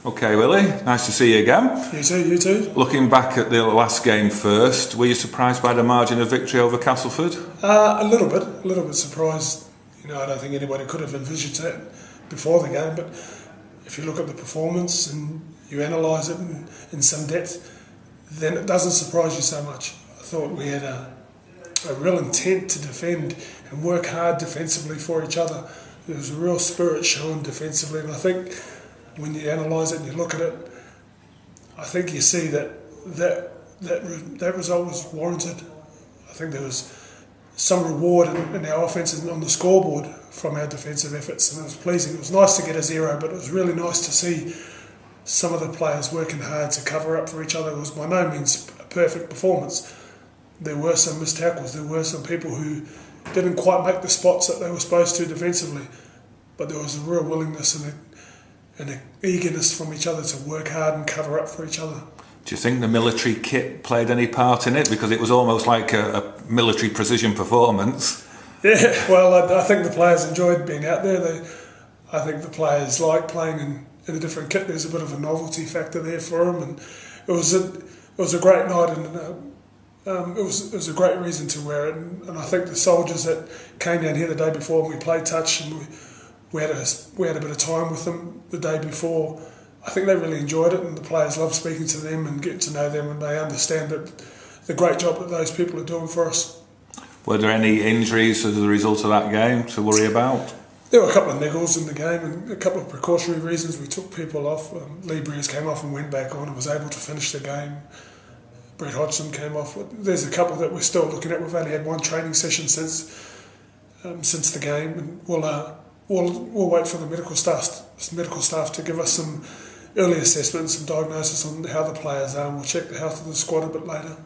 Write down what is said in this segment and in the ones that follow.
Okay, Willie, nice to see you again. You too. Looking back at the last game first, were you surprised by the margin of victory over Castleford? A little bit surprised. I don't think anybody could have envisaged that before the game, but if you look at the performance and you analyse it in some depth, then it doesn't surprise you so much. I thought we had a real intent to defend and work hard defensively for each other. There was a real spirit shown defensively, and I think when you analyse it and you look at it, I think you see that result was warranted. I think there was some reward in our offence and on the scoreboard from our defensive efforts, and it was pleasing. It was nice to get a 0, but it was really nice to see some of the players working hard to cover up for each other. It was by no means a perfect performance. There were some missed tackles, there were some people who didn't quite make the spots that they were supposed to defensively, but there was a real willingness and an eagerness from each other to work hard and cover up for each other. Do you think the military kit played any part in it? Because it was almost like a military precision performance. Yeah, well, I think the players enjoyed being out there. I think the players like playing in a different kit. There's a bit of a novelty factor there for them, and it was a great night, and it was a great reason to wear it. And I think the soldiers that came down here the day before, and we played touch, and we had a bit of time with them the day before. I think they really enjoyed it, and the players love speaking to them and getting to know them, and they understand the great job that those people are doing for us. Were there any injuries as a result of that game to worry about? There were a couple of niggles in the game and a couple of precautionary reasons. We took people off. Lee Breers came off and went back on and was able to finish the game. Brett Hodgson came off. There's a couple that we're still looking at. We've only had one training session since the game, and we'll wait for the medical staff to give us some early assessment, some diagnosis on how the players are, and we'll check the health of the squad a bit later.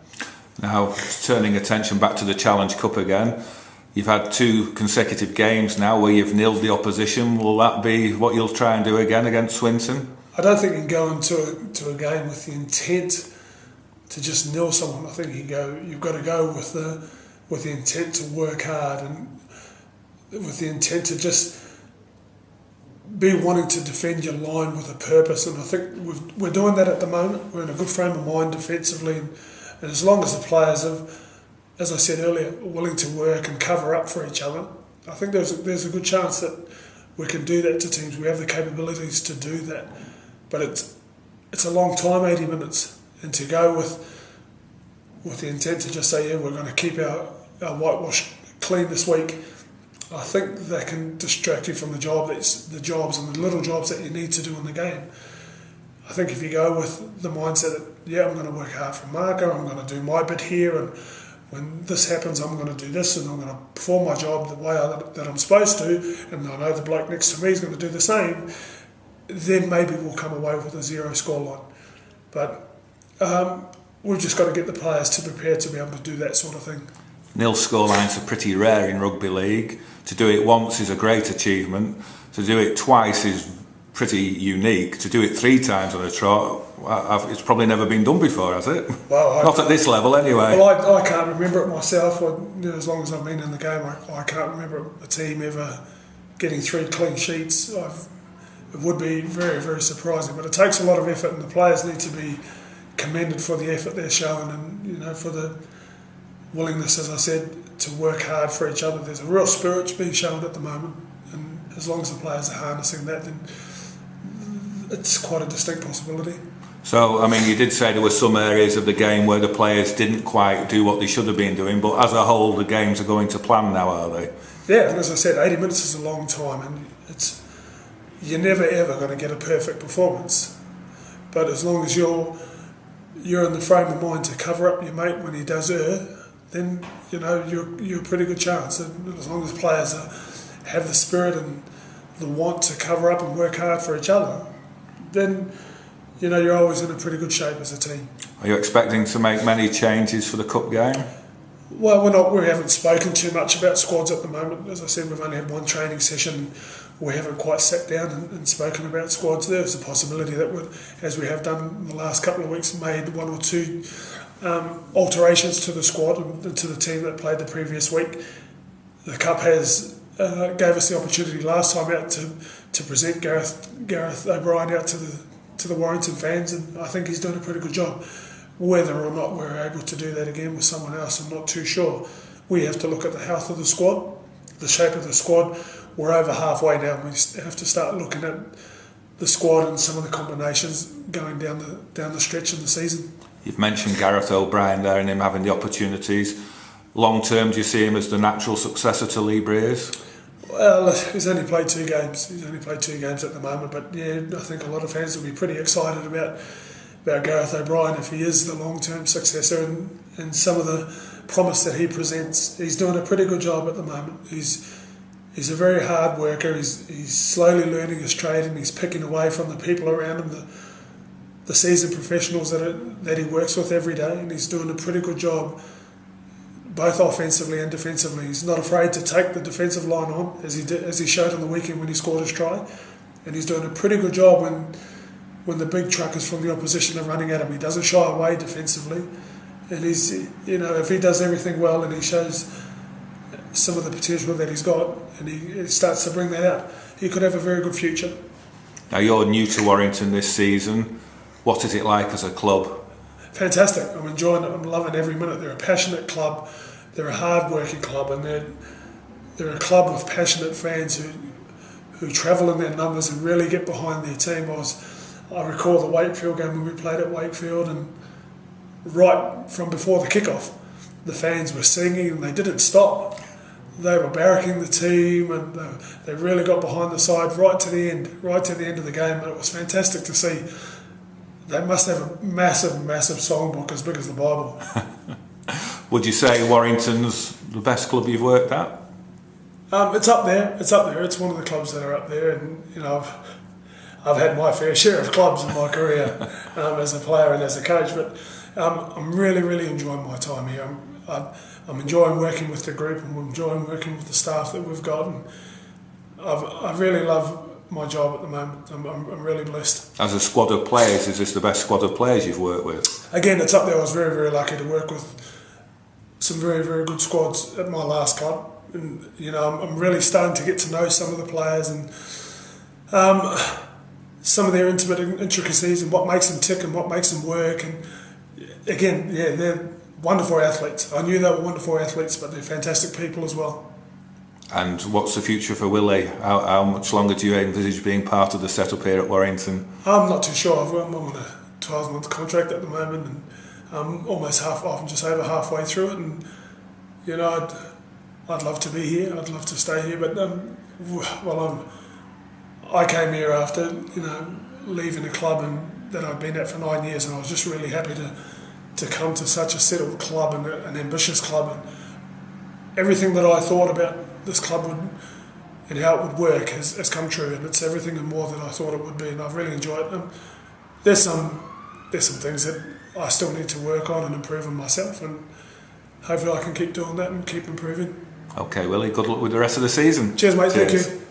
Now, turning attention back to the Challenge Cup again, you've had 2 consecutive games now where you've nilled the opposition. Will that be what you'll try and do again against Swinton? I don't think you can go into a game with the intent to just nil someone. I think you've got to go with the intent to work hard and with the intent to just be wanting to defend your line with a purpose. And I think we're doing that at the moment. We're in a good frame of mind defensively, and as long as the players have, as I said earlier, are willing to work and cover up for each other, I think there's a good chance that we can do that to teams. We have the capabilities to do that, but it's a long time, 80 minutes, and to go with the intent to just say, yeah, we're going to keep our whitewash clean this week, I think that can distract you from the jobs and the little jobs that you need to do in the game. I think if you go with the mindset that, yeah, I'm going to work hard for marker, I'm going to do my bit here, and when this happens, I'm going to do this, and I'm going to perform my job the way that I'm supposed to, and I know the bloke next to me is going to do the same, then maybe we'll come away with a 0 scoreline. But we've just got to get the players to prepare to be able to do that sort of thing. Nil scorelines are pretty rare in rugby league. To do it once is a great achievement. To do it twice is pretty unique. To do it 3 times on a trot, it's probably never been done before, has it? Well, not at this level anyway. Well, I can't remember it myself. As long as I've been in the game, I can't remember a team ever getting 3 clean sheets. It would be very, very surprising, but it takes a lot of effort, and the players need to be commended for the effort they're showing, and for the willingness, as I said, to work hard for each other. There's a real spirit being shown at the moment, and as long as the players are harnessing that, then it's quite a distinct possibility. So, I mean, you did say there were some areas of the game where the players didn't quite do what they should have been doing, but as a whole, the games are going to plan now, are they? Yeah, and as I said, 80 minutes is a long time, and you're never ever going to get a perfect performance. But as long as you're in the frame of mind to cover up your mate when he does err, then you're a pretty good chance. And as long as players have the spirit and the want to cover up and work hard for each other, then you're always in a pretty good shape as a team. Are you expecting to make many changes for the cup game? Well, we haven't spoken too much about squads at the moment. As I said, we've only had one training session. We haven't quite sat down and spoken about squads. There's a possibility that as we have done in the last couple of weeks, made 1 or 2 alterations to the squad and to the team that played the previous week. The Cup gave us the opportunity last time out to present Gareth O'Brien out to to the Warrington fans, and I think he's doing a pretty good job. Whether or not we're able to do that again with someone else, I'm not too sure. We have to look at the health of the squad, the shape of the squad. We're over halfway now. We have to start looking at the squad and some of the combinations going down the stretch of the season. You've mentioned Gareth O'Brien there and him having the opportunities. Long term, do you see him as the natural successor to Lee Briers? Well, he's only played 2 games. He's only played 2 games at the moment, but yeah, I think a lot of fans will be pretty excited about Gareth O'Brien if he is the long-term successor, and some of the promise that he presents. He's doing a pretty good job at the moment. He's a very hard worker. He's slowly learning his trade, and he's picking away from the people around him, the seasoned professionals that he works with every day, and he's doing a pretty good job both offensively and defensively. He's not afraid to take the defensive line on, as he showed on the weekend when he scored his try, and he's doing a pretty good job when the big truckers from the opposition are running at him. He doesn't shy away defensively, and if he does everything well and he shows some of the potential that he's got and he starts to bring that out, he could have a very good future. Now you're new to Warrington this season. What is it like as a club? Fantastic. I'm enjoying it. I'm loving every minute. They're a passionate club. They're a hard-working club, and they're a club with passionate fans who travel in their numbers and really get behind their team. I recall the Wakefield game when we played at Wakefield, and right from before the kickoff, the fans were singing and they didn't stop. They were barracking the team, and they really got behind the side right to the end of the game. And it was fantastic to see. They must have a massive, massive songbook as big as the Bible. Would you say Warrington's the best club you've worked at? It's up there. It's one of the clubs that are up there, and I've had my fair share of clubs in my career as a player and as a coach, but I'm really, really enjoying my time here. I'm enjoying working with the group, and I'm enjoying working with the staff that we've got, and I really love my job at the moment. I'm really blessed. As a squad of players, is this the best squad of players you've worked with? Again, it's up there. I was very, very lucky to work with some very, very good squads at my last club, and I'm really starting to get to know some of the players and some of their intimate intricacies and what makes them tick and what makes them work. And again, yeah, they're wonderful athletes. I knew they were wonderful athletes, but they're fantastic people as well. And what's the future for Willie? How much longer do you envisage being part of the setup here at Warrington? I'm not too sure. I'm on a 12-month contract at the moment, and I'm just over halfway through it. And I'd love to be here. I'd love to stay here, but I came here after leaving a club that I'd been at for 9 years, and I was just really happy to come to such a settled club and an ambitious club, and everything that I thought about this club and how it would work has come true, and it's everything and more than I thought it would be, and I've really enjoyed it. There's some things that I still need to work on and improve on myself, and hopefully I can keep doing that and keep improving. Okay, Willie, good luck with the rest of the season. Cheers, mate. Cheers. Thank you.